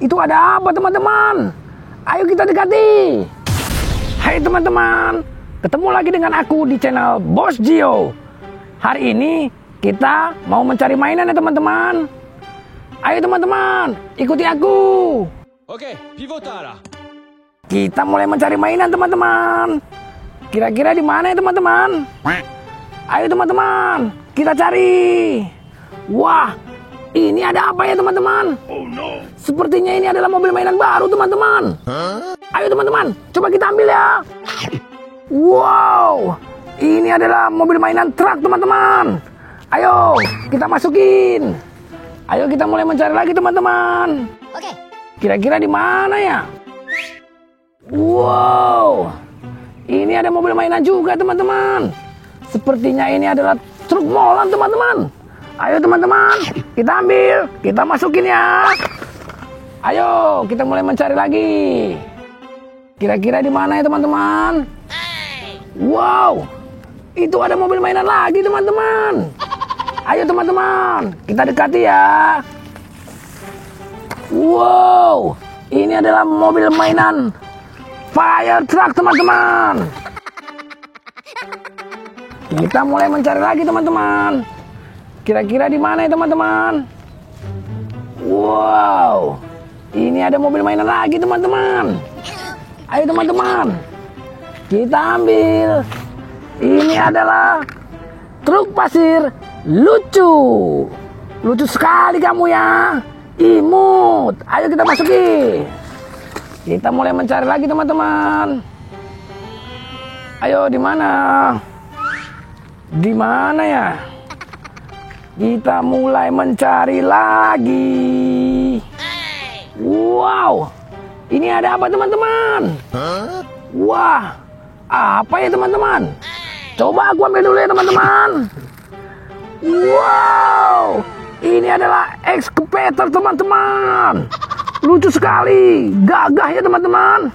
Itu ada apa teman-teman? Ayo kita dekati. Hai teman-teman, ketemu lagi dengan aku di channel Bos Gio. Hari ini kita mau mencari mainan ya teman-teman. Ayo teman-teman, ikuti aku. Oke, pivotara. Kita mulai mencari mainan teman-teman. Kira-kira di mana ya teman-teman? Ayo teman-teman, kita cari. Wah, ini ada apa ya teman-teman? Oh no. Sepertinya ini adalah mobil mainan baru teman-teman. Ayo teman-teman, coba kita ambil ya. Wow, ini adalah mobil mainan truk teman-teman. Ayo, kita masukin. Ayo kita mulai mencari lagi teman-teman. Oke. Kira-kira di mana ya? Wow, ini ada mobil mainan juga teman-teman. Sepertinya ini adalah truk molen teman-teman. Ayo teman-teman, kita ambil, kita masukin ya. Ayo, kita mulai mencari lagi. Kira-kira di mana ya teman-teman? Wow, itu ada mobil mainan lagi teman-teman. Ayo teman-teman, kita dekati ya. Wow, ini adalah mobil mainan fire truck teman-teman. Kita mulai mencari lagi teman-teman. Kira-kira di mana ya teman-teman? Wow, ini ada mobil mainan lagi teman-teman. Ayo teman-teman, kita ambil. Ini adalah truk pasir lucu. Lucu sekali kamu ya. Imut. Ayo kita masuki. Kita mulai mencari lagi teman-teman. Ayo di mana? Di mana ya? Kita mulai mencari lagi. Wow, ini ada apa teman-teman? Wah, apa ya teman-teman? Coba aku ambil dulu ya teman-teman. Wow, ini adalah excavator teman-teman. Lucu sekali, gagah ya teman-teman.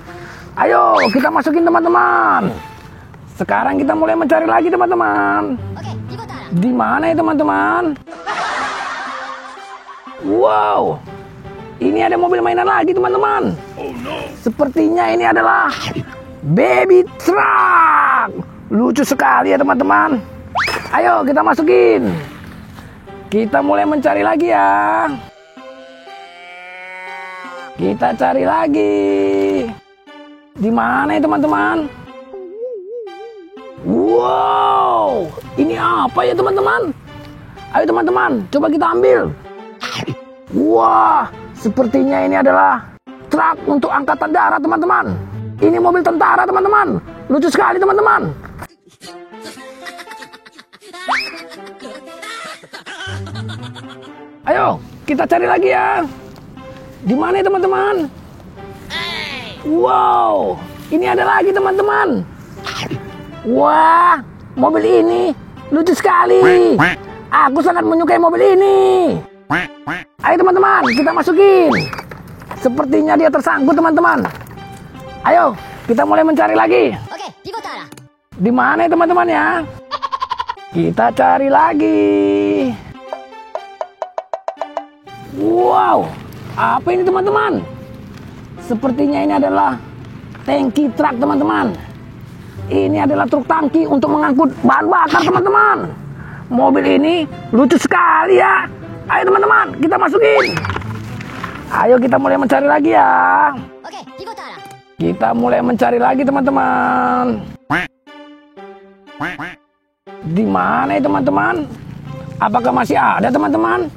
Ayo kita masukin teman-teman. Sekarang kita mulai mencari lagi teman-teman. Di mana ya teman-teman? Wow, ini ada mobil mainan lagi teman-teman. Oh no. Sepertinya ini adalah baby truck. Lucu sekali ya teman-teman. Ayo kita masukin. Kita mulai mencari lagi ya. Kita cari lagi. Di mana ya teman-teman? Wow, ini apa ya teman-teman? Ayo teman-teman, coba kita ambil. Wah, sepertinya ini adalah truk untuk angkatan darat teman-teman. Ini mobil tentara teman-teman. Lucu sekali teman-teman. Ayo, kita cari lagi ya. Di mana ya teman-teman? Wow, ini ada lagi teman-teman. Wah, mobil ini lucu sekali. Aku sangat menyukai mobil ini. Ayo teman-teman, kita masukin. Sepertinya dia tersangkut teman-teman. Ayo, kita mulai mencari lagi. Oke, pivotara. Di mana ya teman-teman ya? Kita cari lagi. Wow, apa ini teman-teman? Sepertinya ini adalah tangki truk teman-teman. Ini adalah truk tangki untuk mengangkut bahan bakar teman-teman. Mobil ini lucu sekali ya. Ayo teman-teman, kita masukin. Ayo kita mulai mencari lagi ya. Oke, pivotara. Kita mulai mencari lagi teman-teman. Di mana ya teman-teman? Apakah masih ada teman-teman?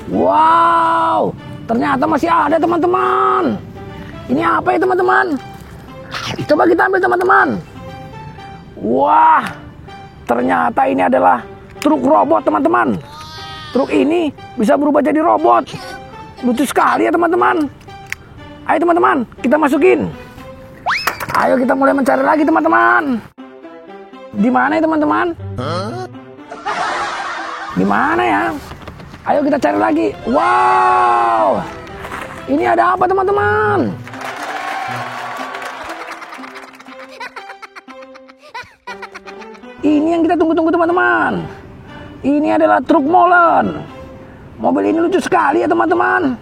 Wow, ternyata masih ada teman-teman. Ini apa ya teman-teman? Coba kita ambil teman-teman. Wah, ternyata ini adalah truk robot teman-teman. Truk ini bisa berubah jadi robot. Lucu sekali ya teman-teman. Ayo teman-teman, kita masukin. Ayo kita mulai mencari lagi teman-teman. Di mana ya teman-teman? Di mana ya? Ayo kita cari lagi. Wow, ini ada apa teman-teman? Ini yang kita tunggu-tunggu teman-teman. Ini adalah truk molen. Mobil ini lucu sekali ya teman-teman.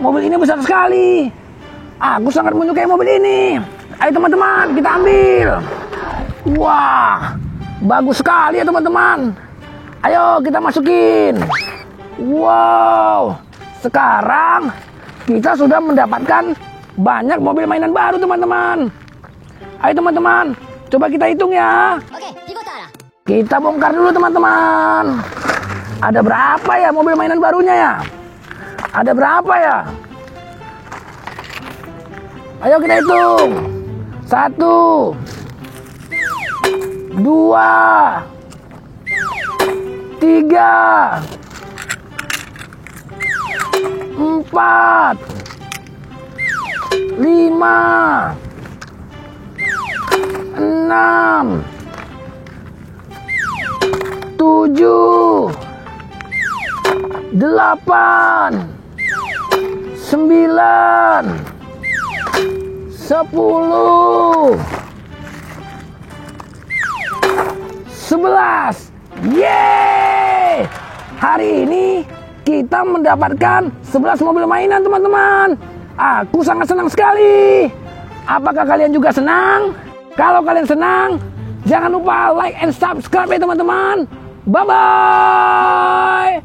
mobil ini besar sekali. Aku sangat menyukai mobil ini. Ayo teman-teman, kita ambil. Wah, bagus sekali ya teman-teman. Ayo kita masukin. Wow, sekarang kita sudah mendapatkan banyak mobil mainan baru teman-teman. Ayo teman-teman, coba kita hitung ya. Oke, Pivotara. Kita bongkar dulu teman-teman. Ada berapa ya mobil mainan barunya ya? Ada berapa ya? Ayo kita hitung. 1, 2, 3, 4, 5, 6, 7, 8, 9, 10, 11. Yeay! Hari ini kita mendapatkan 11 mobil mainan teman-teman. Aku sangat senang sekali. Apakah kalian juga senang? Kalau kalian senang, jangan lupa like and subscribe ya teman-teman. Bye-bye.